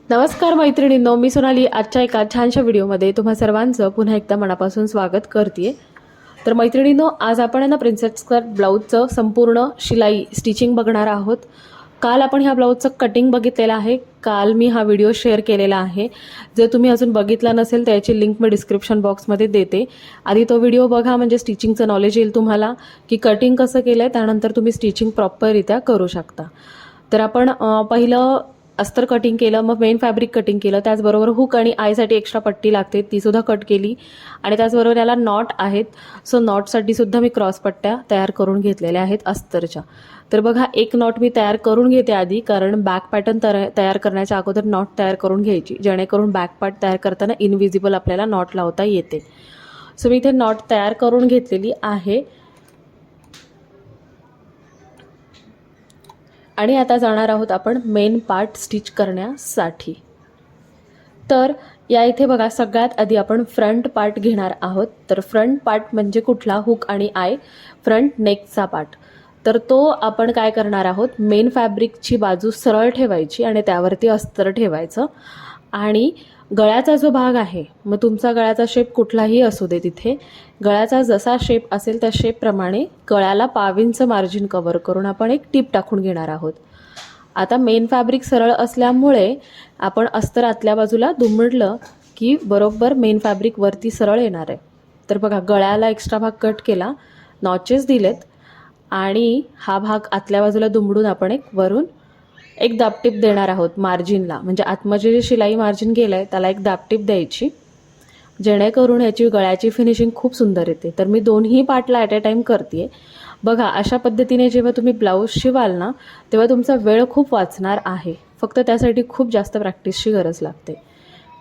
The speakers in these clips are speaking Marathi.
नमस्कार मैत्रिणींनो, मी सोनाली आजच्या एका छानशा व्हिडिओमध्ये तुम्हा सर्वांचं पुन्हा एकदा मनापासून स्वागत करते. तर मैत्रिणींनो, आज आपण प्रिन्सेस कट ब्लाऊजचं संपूर्ण शिलाई स्टिचिंग बघणार आहोत. काल आपण ह्या ब्लाऊजचं कटिंग बघितलेलं आहे. काल मी हा व्हिडिओ शेअर केलेला आहे. जर तुम्ही अजून बघितला नसेल तर याची लिंक मी डिस्क्रिप्शन बॉक्समध्ये देते. आधी तो व्हिडिओ बघा, म्हणजे स्टिचिंगचं नॉलेज येईल तुम्हाला की कटिंग कसं केलं आहे, त्यानंतर तुम्ही स्टिचिंग प्रॉपररित्या करू शकता. तर आपण पहिलं अस्तर कटिंग केलं, मग मेन फॅब्रिक कटिंग केलं, त्याचबरोबर हुक आणि आयसाठी एक्स्ट्रा पट्टी लागते ती सुद्धा कट केली आणि त्याचबरोबर याला नॉट आहेत. सो नॉटसाठी सुद्धा मी क्रॉस पट्ट्या तयार करून घेतलेल्या आहेत अस्तरच्या. तर बघा, एक नॉट मी तयार करून घेते आधी, कारण बॅक पॅटर्न तयार करण्याच्या अगोदर नॉट तयार करून घ्यायची, जेणेकरून बॅक पार्ट तयार करताना इनविजिबल आपल्याला नॉट लावता येते. सो मी इथे नॉट तयार करून घेतलेली आहे आणि आता जाणार आहोत आपण मेन पार्ट स्टिच करण्यासाठी. तर या इथे बघा, सगळ्यात आधी आपण फ्रंट पार्ट घेणार आहोत. तर फ्रंट पार्ट म्हणजे कुठला? हुक आणि आय, फ्रंट नेकचा पार्ट. तर तो आपण काय करणार आहोत, मेन फॅब्रिकची बाजू सरळ ठेवायची आणि त्यावरती अस्तर ठेवायचं. आणि गळ्याचा जो भाग आहे, मग तुमचा गळ्याचा शेप कुठलाही असू दे, तिथे गळ्याचा जसा शेप असेल त्या शेपप्रमाणे गळ्याला 1.5 इंच मार्जिन कव्हर करून आपण एक टीप टाकून घेणार आहोत. आता मेन फॅब्रिक सरळ असल्यामुळे आपण अस्तर आतल्या बाजूला दुमडलं की बरोबर मेन फॅब्रिक वरती सरळ येणार आहे. तर बघा, गळ्याला एक्स्ट्रा भाग कट केला, नॉचेस दिलेत आणि हा भाग आतल्या बाजूला दुमडून आपण एक वरून एक दाबटीप देणार आहोत मार्जिनला. म्हणजे आतमध्ये जे शिलाई मार्जिन गेलं आहे त्याला एक दाबटीप द्यायची, जेणेकरून याची गळ्याची फिनिशिंग खूप सुंदर येते. तर मी दोन्ही पार्टला ॲट अ टाईम करते. बघा, अशा पद्धतीने जेव्हा तुम्ही ब्लाऊज शिवाल ना, तेव्हा तुमचा वेळ खूप वाचणार आहे. फक्त त्यासाठी खूप जास्त प्रॅक्टिसची गरज लागते.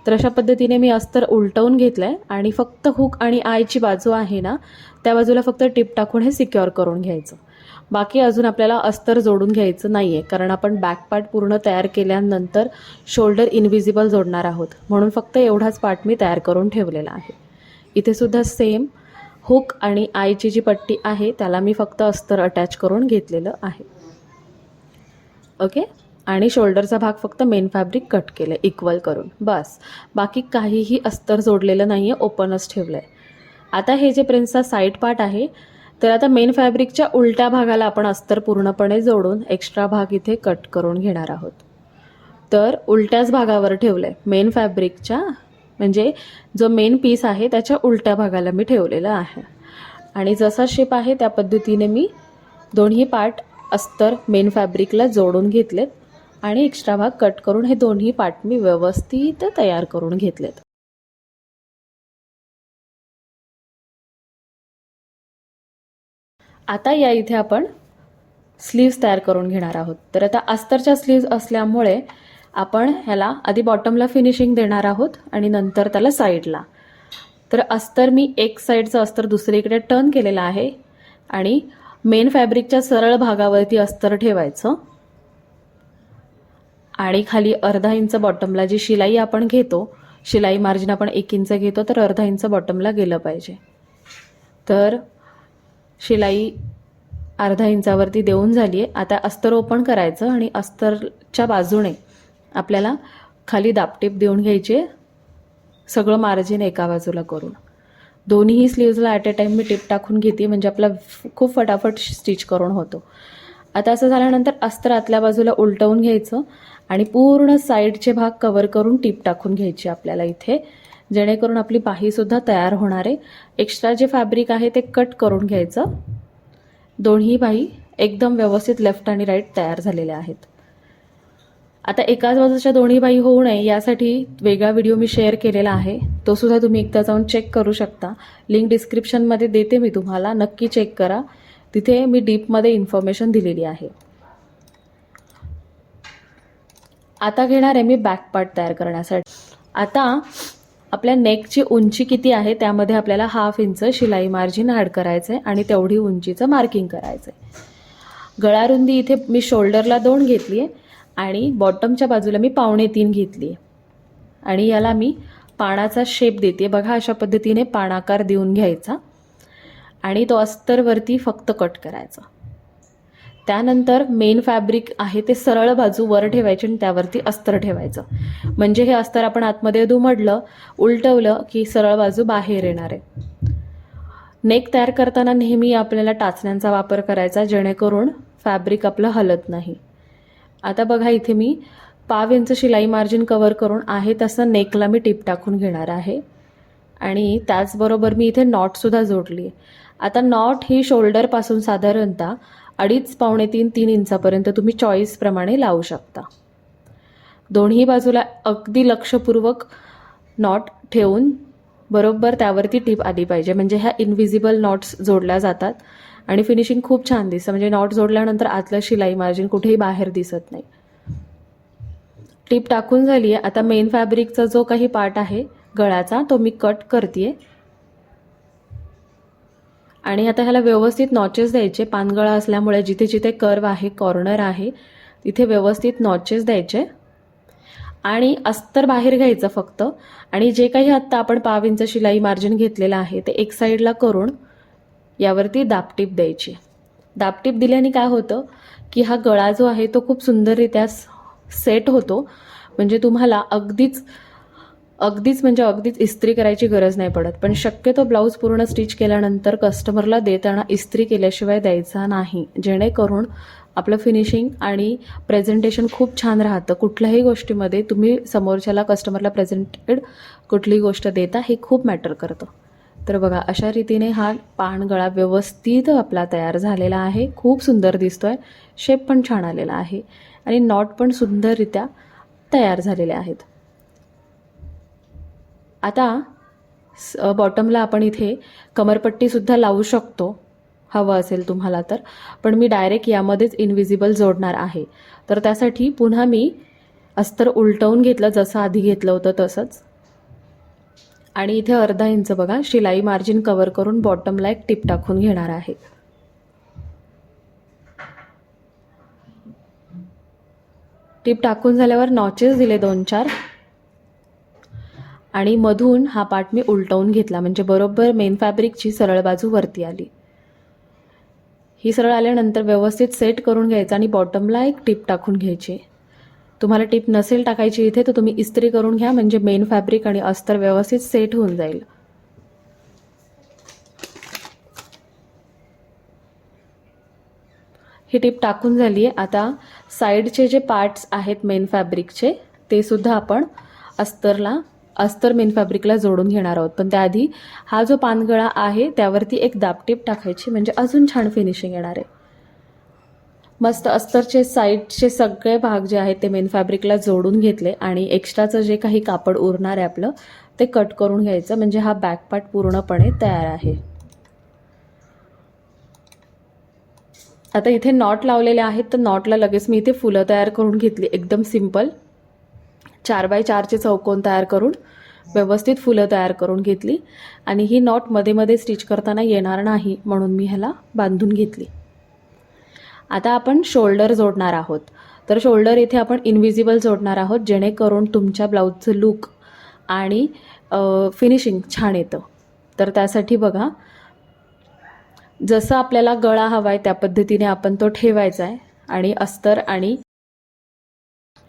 तर अशा पद्धतीने मी अस्तर उलटवून घेतलं आहे आणि फक्त हुक आणि आयची बाजू आहे ना, त्या बाजूला फक्त टिप टाकून हे सिक्युअर करून घ्यायचं. बाकी अजून आपल्याला अस्तर जोडून घ्यायचं नाही आहे, कारण आपण बॅक पार्ट पूर्ण तयार केल्यानंतर शोल्डर इनविजिबल जोडणार आहोत. म्हणून फक्त एवढाच पार्ट मी तयार करून ठेवलेला आहे. इथे सुद्धा सेम हुक आणि आयची जी पट्टी आहे त्याला मी फक्त अस्तर अटॅच करून घेतलेलं आहे. ओके. आणि शोल्डरचा भाग फक्त मेन फॅब्रिक कट केलं आहे इक्वल करून, बस. बाकी काहीही अस्तर जोडलेलं नाही आहे, ओपनच ठेवलं आहे. आता हे जे प्रिन्सचा साईड पार्ट आहे, तर आता मेन फॅब्रिकच्या उलट्या भागाला आपण अस्तर पूर्णपणे जोडून एक्स्ट्रा भाग इथे कट करून घेणार आहोत. तर उलट्याच भागावर ठेवलं आहे मेन फॅब्रिकच्या, म्हणजे जो मेन पीस आहे त्याच्या उलट्या भागाला मी ठेवलेलं आहे. आणि जसा शेप आहे त्या पद्धतीने मी दोन्ही पार्ट अस्तर मेन फॅब्रिकला जोडून घेतलेत आणि एक्स्ट्रा भाग कट करून हे दोन्ही पार्ट मी व्यवस्थित तयार करून घेतलेत. आता या इथे आपण स्लीव्स तयार करून घेणार आहोत. तर आता अस्तरच्या स्लीव्स असल्यामुळे आपण ह्याला आधी बॉटमला फिनिशिंग देणार आहोत आणि नंतर त्याला साईडला. तर अस्तर मी एक साईडचं अस्तर दुसरीकडे टर्न केलेलं आहे आणि मेन फॅब्रिकच्या सरळ भागावरती अस्तर ठेवायचं आणि खाली अर्धा इंच बॉटमला जी शिलाई आपण घेतो, शिलाई मार्जिन आपण 1 इंच घेतो, तर अर्धा इंच बॉटमला गेलं पाहिजे. तर शिलाई अर्धा इंचावरती देऊन झाली आहे. आता अस्तर ओपन करायचं आणि अस्तरच्या बाजूने आपल्याला खाली दाबटीप देऊन घ्यायचे, सगळं मार्जिन एका बाजूला करून. दोन्हीही स्लीव्जला ॲट अ टाईम मी टिप टाकून घेते, म्हणजे आपला खूप फटाफट स्टिच करून होतो. आता असं झाल्यानंतर अस्तर आतल्या बाजूला उलटवून घ्यायचं आणि पूर्ण साईडचे भाग कव्हर करून टिप टाकून घ्यायची आपल्याला इथे, जेणेकरून आपली बाहीसुद्धा तयार होणार आहे. एक्स्ट्रा जे फॅब्रिक आहे ते कट करून घ्यायचं. दोन्ही बाही एकदम व्यवस्थित लेफ्ट आणि राईट तयार झालेल्या आहेत. आता एकाच बाजूच्या दोन्ही बाही होऊ नये यासाठी वेगळा व्हिडिओ मी शेअर केलेला आहे, तो सुद्धा तुम्ही एकदा जाऊन चेक करू शकता. लिंक डिस्क्रिप्शनमध्ये देते मी तुम्हाला, नक्की चेक करा. तिथे मी डीपमध्ये इन्फॉर्मेशन दिलेली आहे. आता घेणार आहे मी बॅक पार्ट तयार करण्यासाठी. आता आपल्या नेकची उंची किती आहे त्यामध्ये आपल्याला 1/2 इंच शिलाई मार्जिन ॲड करायचं आहे आणि तेवढी उंचीचं मार्किंग करायचं आहे. गळारुंदी इथे मी शोल्डरला 2 घेतली आहे आणि बॉटमच्या बाजूला मी 2.25 घेतली आहे आणि याला मी पानाचा शेप देते. बघा, अशा पद्धतीने पानाकार देऊन घ्यायचा आणि तो अस्तरवरती फक्त कट करायचा. त्यानंतर मेन फॅब्रिक आहे ते सरळ बाजू वर ठेवायचे आणि त्यावरती अस्तर ठेवायचं. म्हणजे हे अस्तर आपण आतमध्ये दुमडलं, उलटवलं की सरळ बाजू बाहेर येणार आहे. नेक तयार करताना नेहमी आपल्याला टाचण्यांचा वापर करायचा, जेणेकरून फॅब्रिक आपलं हलत नाही. आता बघा, इथे मी 1/2 इंच शिलाई मार्जिन कव्हर करून आहे तसं नेकला मी टिप टाकून घेणार आहे. आणि त्याचबरोबर मी इथे नॉटसुद्धा जोडली आहे. आता नॉट ही शोल्डरपासून साधारणतः 2.5 पावणे 3 इंचापर्यंत तुम्ही चॉईसप्रमाणे लावू शकता. दोन्ही बाजूला अगदी लक्षपूर्वक नॉट ठेवून बरोबर त्यावरती टिप आली पाहिजे, म्हणजे ह्या इनव्हिजिबल नॉट्स जोडल्या जातात आणि फिनिशिंग खूप छान दिसतं. म्हणजे नॉट जोडल्यानंतर आतलं शिलाई मार्जिन कुठेही बाहेर दिसत नाही. टिप टाकून झाली आहे. आता मेन फॅब्रिकचा जो काही पार्ट आहे गळ्याचा तो मी कट करते आणि आता ह्याला व्यवस्थित नॉचेस द्यायचे. पानगळा असल्यामुळे जिथे जिथे कर्व आहे, कॉर्नर आहे, तिथे व्यवस्थित नॉचेस द्यायचे आणि अस्तर बाहेर घ्यायचं फक्त. आणि जे काही आत्ता आपण 1/2 इंच शिलाई मार्जिन घेतलेलं आहे ते एक साईडला करून यावरती दाबटीप द्यायची. दाबटीप दिल्याने काय होतं की हा गळा जो आहे तो खूप सुंदररित्या सेट होतो. म्हणजे तुम्हाला अगदीच इस्त्री करायची गरज नाही पडत. पण शक्यतो ब्लाऊज पूर्ण स्टिच केल्यानंतर कस्टमरला देताना इस्त्री केल्याशिवाय द्यायचा नाही, जेणेकरून आपलं फिनिशिंग आणि प्रेझेंटेशन खूप छान राहतं. कुठल्याही गोष्टीमध्ये तुम्ही समोरच्याला कस्टमरला प्रेझेंटेड कुठलीही गोष्ट देता हे खूप मॅटर करतं. तर बघा, अशा रीतीने हा पानगळा व्यवस्थित आपला तयार झालेला आहे. खूप सुंदर दिसतोय, शेप पण छान आलेला आहे आणि नॉट पण सुंदररित्या तयार झालेले आहेत. आता बॉटमला आपण इथे कमरपट्टीसुद्धा लावू शकतो हवं असेल तुम्हाला तर, पण मी डायरेक्ट यामध्येच इनव्हिजिबल जोडणार आहे. तर त्यासाठी पुन्हा मी अस्तर उलटवून घेतलं, जसं आधी घेतलं होतं तसंच. आणि इथे 1/2 इंच बघा शिलाई मार्जिन कव्हर करून बॉटमला एक टिप टाकून घेणार आहे. टिप टाकून झाल्यावर नॉचेस दिले 2-4 आणि मधून हा पार्ट मी उलटवून घेतला, म्हणजे बरोबर मेन फॅब्रिकची सरळ बाजू वरती आली. ही सरळ आल्यानंतर व्यवस्थित सेट करून घ्यायचं आणि बॉटमला एक टिप टाकून घ्यायची. तुम्हाला टिप नसेल टाकायची इथे तर तुम्ही इस्त्री करून घ्या, म्हणजे मेन फॅब्रिक आणि अस्तर व्यवस्थित सेट होऊन जाईल. ही टिप टाकून झाली आहे. आता साईडचे जे पार्ट्स आहेत मेन फॅब्रिकचे ते सुद्धा आपण अस्तर मेन फॅब्रिकला जोडून घेणार आहोत. पण त्याआधी हा जो पानगळा आहे त्यावरती एक दाबटीप टाकायची, म्हणजे अजून छान फिनिशिंग येणार आहे. मस्त अस्तरचे साईडचे सगळे भाग जे आहेत ते मेन फॅब्रिकला जोडून घेतले आणि एक्स्ट्राचं जे काही कापड उरणार आहे आपलं ते कट करून घ्यायचं, म्हणजे हा बॅक पार्ट पूर्णपणे तयार आहे. आता इथे नॉट लावलेले आहेत तर नॉटला लगेच मी इथे फुलं तयार करून घेतली. एकदम सिंपल 4x4 चौकोन तयार करून व्यवस्थित फुलं तयार करून घेतली आणि ही नॉट मध्ये मध्ये स्टिच करताना येणार नाही म्हणून मी ह्याला बांधून घेतली. आता आपण शोल्डर जोडणार आहोत. तर शोल्डर इथे आपण इनव्हिजिबल जोडणार आहोत, जेणेकरून तुमच्या ब्लाऊजचं लुक आणि फिनिशिंग छान येतं. तर त्यासाठी बघा, जसं आपल्याला गळा हवा आहे त्या पद्धतीने आपण तो ठेवायचा आहे आणि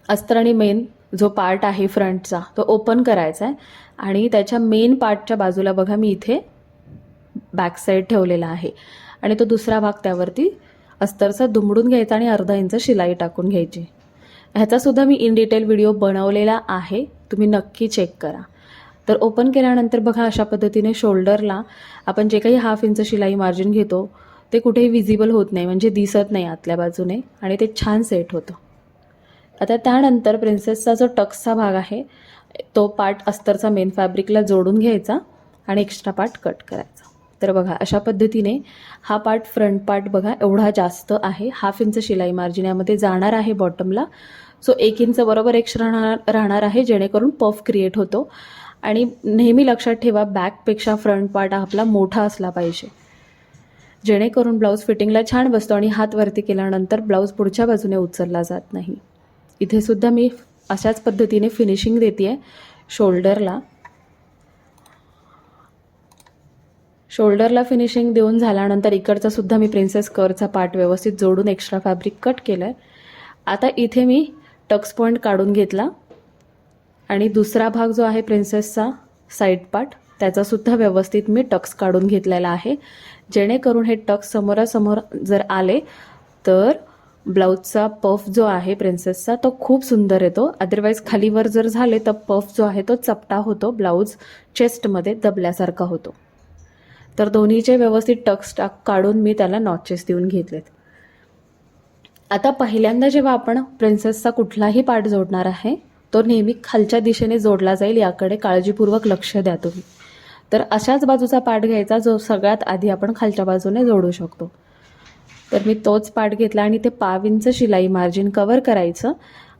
अस्तर आणि मेन जो पार्ट आहे फ्रंटचा तो ओपन करायचा आहे आणि त्याच्या मेन पार्टच्या बाजूला बघा मी इथे बॅक साईड ठेवलेला आहे आणि तो दुसरा भाग त्यावरती अस्तरचा दुमडून घ्यायचा आणि 1/2 इंच शिलाई टाकून घ्यायची. ह्याचासुद्धा मी इन डिटेल व्हिडिओ बनवलेला आहे, तुम्ही नक्की चेक करा. तर ओपन केल्यानंतर बघा अशा पद्धतीने शोल्डरला आपण जे काही 1/2 इंच शिलाई मार्जिन घेतो ते कुठेही विजिबल होत नाही, म्हणजे दिसत नाही आतल्या बाजूने आणि ते छान सेट होतं. आता त्यानंतर प्रिन्सेसचा जो टक्सचा भाग आहे तो पार्ट अस्तरचा मेन फॅब्रिकला जोडून घ्यायचा आणि एक्स्ट्रा पार्ट कट करायचा. तर बघा अशा पद्धतीने हा पार्ट फ्रंट पार्ट बघा एवढा जास्त आहे. 1/2 इंच शिलाई मार्जिन यामध्ये जाणार आहे बॉटमला. सो 1 इंच बरोबर एक्स्ट्रा राहणार आहे, जेणेकरून पफ क्रिएट होतो. आणि नेहमी लक्षात ठेवा बॅकपेक्षा फ्रंट पार्ट आपला मोठा असला पाहिजे, जेणेकरून ब्लाऊज फिटिंगला छान बसतो आणि हात वरती केल्यानंतर ब्लाऊज पुढच्या बाजूने उचलला जात नाही. इथे सुद्धा मी अशाच पद्धतीने फिनिशिंग देते आहे शोल्डरला. शोल्डरला फिनिशिंग देऊन झाल्यानंतर इकडचा सुद्धा मी प्रिन्सेस कर्वचा पार्ट व्यवस्थित जोडून एक्स्ट्रा फॅब्रिक कट केलं आहे. आता इथे मी टक्स पॉईंट काढून घेतला आणि दुसरा भाग जो आहे प्रिन्सेसचा साईड पार्ट त्याचासुद्धा व्यवस्थित मी टक्स काढून घेतलेला आहे, जेणेकरून हे टक्स समोरासमोर जर आले तर ब्लाऊजचा पफ जो आहे प्रिन्सेसचा तो खूप सुंदर येतो. अदरवाईज खालीवर जर झाले तर पफ जो आहे तो चपटा होतो, ब्लाऊज चेस्टमध्ये दबल्यासारखा होतो. तर दोन्हीचे व्यवस्थित टक्स काढून मी त्याला नॉचेस देऊन घेतलेत. आता पहिल्यांदा जेव्हा आपण प्रिन्सेसचा कुठलाही पार्ट जोडणार आहे तो नेहमी खालच्या दिशेने जोडला जाईल, याकडे काळजीपूर्वक लक्ष द्या तुम्ही. तर अशाच बाजूचा पार्ट घ्यायचा जो सगळ्यात आधी आपण खालच्या बाजूने जोडू शकतो. तर मी तोच पार्ट घेतला आणि ते 1.5 इंच शिलाई मार्जिन कवर करायचं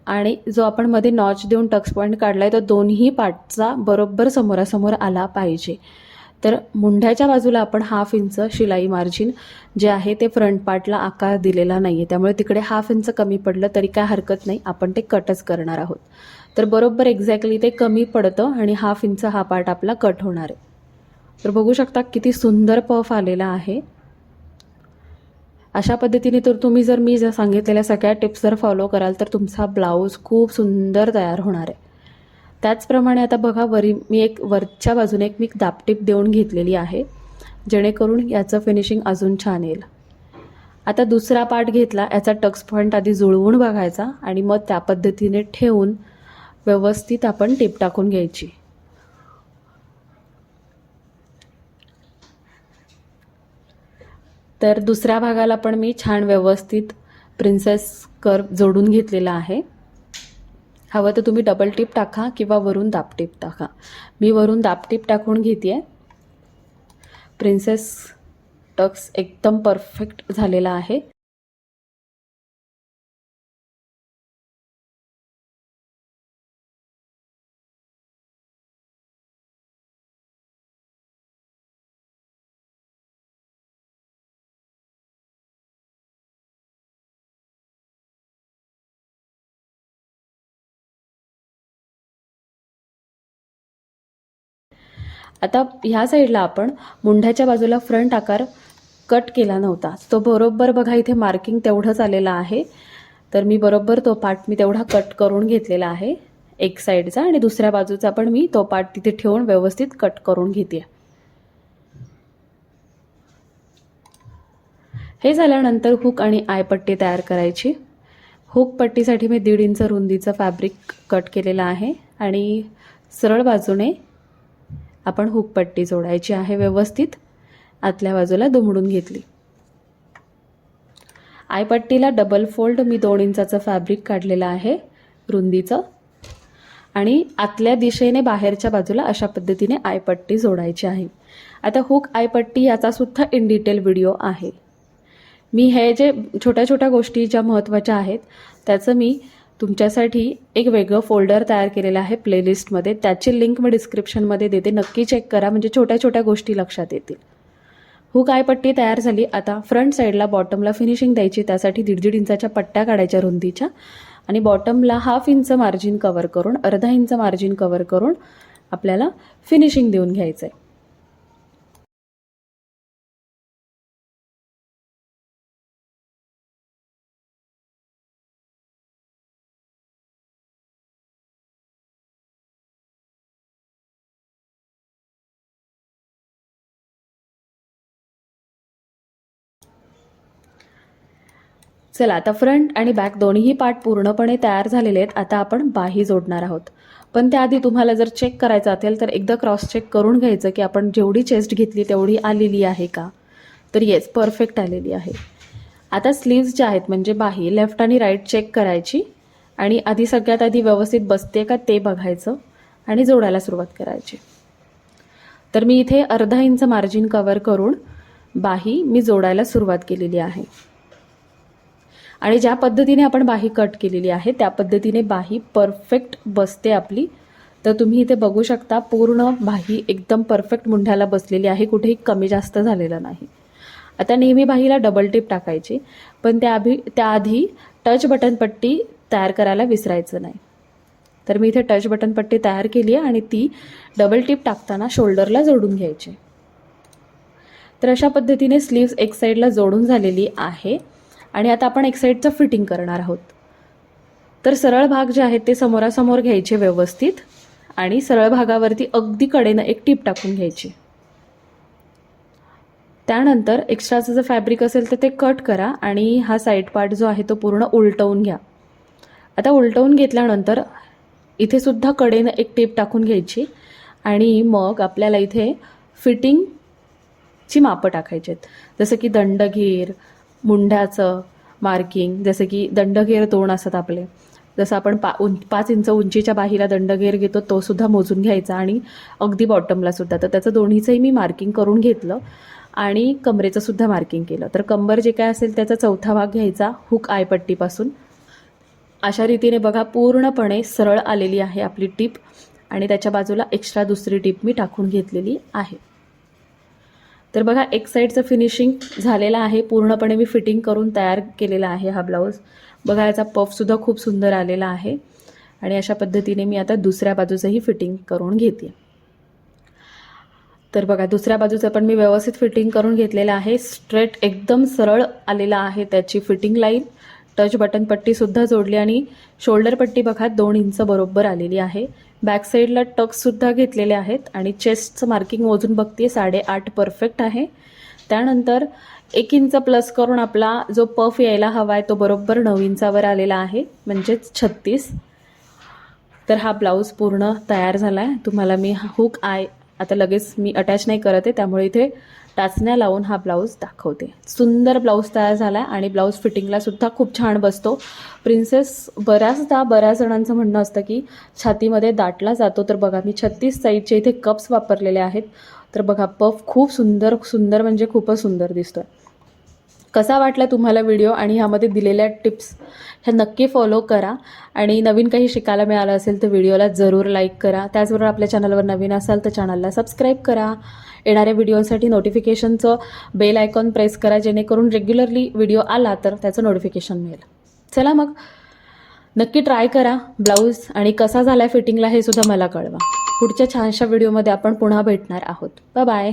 आणि जो आपण मध्ये नॉच देऊन टक्स पॉईंट काढला आहे तो दोन्ही पार्टचा बरोबर समोरासमोर आला पाहिजे. तर मुंढ्याच्या बाजूला आपण 1/2 इंच शिलाई मार्जिन जे आहे ते फ्रंट पार्टला आकार दिलेला नाही आहे, त्यामुळे तिकडे 1/2 इंच कमी पडलं तरी काय हरकत नाही, आपण ते कटच करणार आहोत. तर बरोबर एक्झॅक्टली ते कमी पडतं आणि 1/2 इंच हा पार्ट आपला कट होणार आहे. तर बघू शकता किती सुंदर पफ आलेला आहे. अशा पद्धतीने तर तुम्ही जर मी जर सांगितलेल्या सगळ्या टिप्स जर फॉलो कराल तर तुमचा ब्लाऊज खूप सुंदर तयार होणार आहे. त्याचप्रमाणे आता बघा मी वरच्या बाजूने मी दापटीप देऊन घेतलेली आहे, जेणेकरून याचं फिनिशिंग अजून छान येईल. आता दुसरा पार्ट घेतला, याचा टक्स पॉईंट आधी जुळवून बघायचा आणि मग त्या पद्धतीने ठेवून व्यवस्थित आपण टिप टाकून घ्यायची. तर दुसऱ्या भागाला पण मी छान व्यवस्थित प्रिन्सेस कर्व जोडून घेतलेला आहे. हवं तर तुम्ही डबल टिप टाका किंवा वरून दापटीप टाका. मी वरून दापटीप टाकून घेते आहे. प्रिन्सेस टक्स एकदम परफेक्ट झालेला आहे. आता ह्या साईडला आपण मुंढ्याच्या बाजूला फ्रंट आकार कट केला नव्हता, तो बरोबर बघा इथे मार्किंग तेवढंच आलेला आहे. तर मी बरोबर तो पार्ट मी तेवढा कट करून घेतलेला आहे एक साईडचा, आणि दुसऱ्या बाजूचा पण मी तो पार्ट तिथे ठेवून व्यवस्थित कट करून घेते. हे झाल्यानंतर हुक आणि आयपट्टी तयार करायची. हुक पट्टीसाठी मी 1.5 इंच रुंदीचं फॅब्रिक कट केलेलं आहे आणि सरळ बाजूने आपण हुक पट्टी जोडायची आहे. व्यवस्थित आतल्या बाजूला दुमडून घेतली. आयपट्टीला डबल फोल्ड मी 2 इंचाचं फॅब्रिक काढलेलं आहे रुंदीचं, आणि आतल्या दिशेने बाहेरच्या बाजूला अशा पद्धतीने आयपट्टी जोडायची आहे. आता हुक आयपट्टी याचा सुद्धा इन डिटेल व्हिडिओ आहे. मी हे जे छोट्या छोट्या गोष्टी ज्या महत्त्वाच्या आहेत त्याचं मी तुमच्यासाठी एक वेगळं फोल्डर तयार केलेलं आहे प्लेलिस्टमध्ये, त्याची लिंक मी डिस्क्रिप्शनमध्ये देते, नक्की चेक करा, म्हणजे छोट्या छोट्या गोष्टी लक्षात येतील. हुक आयपट्टी तयार झाली. आता फ्रंट साईडला बॉटमला फिनिशिंग द्यायची, त्यासाठी 1.5 इंचाच्या पट्ट्या काढायच्या रुंदीच्या आणि बॉटमला 1/2 इंच मार्जिन कवर करून, अर्धा इंच मार्जिन कवर करून आपल्याला फिनिशिंग देऊन घ्यायचं आहे. चला, आता फ्रंट आणि बॅक दोन्ही पार्ट पूर्णपणे तयार झालेले आहेत. आता आपण बाही जोडणार आहोत, पण त्याआधी तुम्हाला जर चेक करायचं असेल तर एकदा क्रॉस चेक करून घ्यायचं की आपण जेवढी चेस्ट घेतली तेवढी आलेली आहे का. तर येस, परफेक्ट आलेली आहे. आता स्लीव्ज ज्या आहेत म्हणजे बाही लेफ्ट आणि राईट चेक करायची आणि आधी सगळ्यात आधी व्यवस्थित बसते का ते बघायचं आणि जोडायला सुरुवात करायची. तर मी इथे अर्धा इंच मार्जिन कवर करून बाही मी जोडायला सुरुवात केलेली आहे आणि ज्या पद्धतीने आपण बाही कट केलेली आहे त्या पद्धतीने बाही परफेक्ट बसते आपली. तर तुम्ही इथे बघू शकता पूर्ण बाही एकदम परफेक्ट मुंढ्याला बसलेली आहे, कुठेही कमी जास्त झालेलं नाही. आता नेहमी बाहीला डबल टिप टाकायची, पण त्याआधी टच बटन पट्टी तयार करायला विसरायचं नाही. तर मी इथे टच बटन पट्टी तयार केली आहे आणि ती डबल टिप टाकताना शोल्डरला जोडून घ्यायची. तर अशा पद्धतीने स्लीव्स एक साईडला जोडून झालेली आहे आणि आता आपण एक साईडचं फिटिंग करणार आहोत. तर सरळ भाग जे आहेत ते समोरासमोर घ्यायचे व्यवस्थित आणि सरळ भागावरती अगदी कडेनं एक टीप टाकून घ्यायची. त्यानंतर एक्स्ट्राचं जर फॅब्रिक असेल तर ते कट करा आणि हा साईड पार्ट जो आहे तो पूर्ण उलटवून घ्या. आता उलटवून घेतल्यानंतर इथे सुद्धा कडेनं एक टीप टाकून घ्यायची आणि मग आपल्याला इथे फिटिंगची मापं टाकायची आहेत. जसं की दंडघेर, मुंड्याचं मार्किंग, जसं की दंडघेर 2 असतात आपले, जसं आपण 5 इंच उंचीच्या बाहीला दंडघेर घेतो तो सुद्धा मोजून घ्यायचा आणि अगदी बॉटमला सुद्धा. तर त्याचं दोन्हीचंही मी मार्किंग करून घेतलं आणि कमरेचं सुद्धा मार्किंग केलं. तर कंबर जे काय असेल त्याचा चौथा भाग घ्यायचा हुक आयपट्टीपासून. अशा रीतीने बघा पूर्णपणे सरळ आलेली आहे आपली टीप आणि त्याच्या बाजूला एक्स्ट्रा दुसरी टीप मी टाकून घेतलेली आहे. तर बघा एक साईडचं फिनिशिंग झालेलं आहे. पूर्णपणे मी फिटिंग करून तयार केलेला आहे हा ब्लाऊज. बघा याचा पफसुद्धा खूप सुंदर आलेला आहे आणि अशा पद्धतीने मी आता दुसऱ्या बाजूचंही फिटिंग करून घेते. तर बघा दुसऱ्या बाजूचं पण मी व्यवस्थित फिटिंग करून घेतलेलं आहे. स्ट्रेट एकदम सरळ आलेला आहे त्याची फिटिंग लाईन. टच बटन पट्टीसुद्धा जोडली आणि शोल्डर पट्टी बघा 2 इंच बरोबर आलेली आहे. बॅक साईडला टक्ससुद्धा घेतलेले आहेत आणि चेस्टचं मार्किंग मोजून बघते 8.5 परफेक्ट आहे. त्यानंतर 1 इंच प्लस करून आपला जो पफ यायला हवा आहे तो बरोबर 9 इंचावर आलेला आहे, म्हणजेच 36. तर हा ब्लाऊज पूर्ण तयार झाला आहे. तुम्हाला मी हुक आय आता लगेच मी अटॅच नाही करत आहे, त्यामुळे इथे टाचण्या लावून हा ब्लाऊज दाखवते. सुंदर ब्लाऊज तयार झाला आहे आणि ब्लाऊज फिटिंगला सुद्धा खूप छान बसतो. प्रिन्सेस बऱ्याच जणांचं म्हणणं असतं की छातीमध्ये दाटला जातो. तर बघा मी 36 साईजचे इथे कप्स वापरलेले आहेत. तर बघा पफ खूप सुंदर म्हणजे खूपच सुंदर दिसतोय. कसा वाटला तुम्हाला व्हिडिओ आणि ह्यामध्ये दिलेल्या टिप्स ह्या नक्की फॉलो करा आणि नवीन काही शिकायला मिळालं असेल तर व्हिडिओला जरूर लाईक करा. त्याचबरोबर आपल्या चॅनलवर नवीन असाल तर चॅनलला सबस्क्राईब करा. येणाऱ्या व्हिडिओसाठी नोटिफिकेशनचं बेल आयकॉन प्रेस करा, जेणेकरून रेग्युलरली व्हिडिओ आला तर त्याचं नोटिफिकेशन मिळेल. चला मग नक्की ट्राय करा ब्लाऊज आणि कसा झाला फिटिंगला हे सुद्धा मला कळवा. पुढच्या छानशा व्हिडिओमध्ये आपण पुन्हा भेटणार आहोत. Bye bye.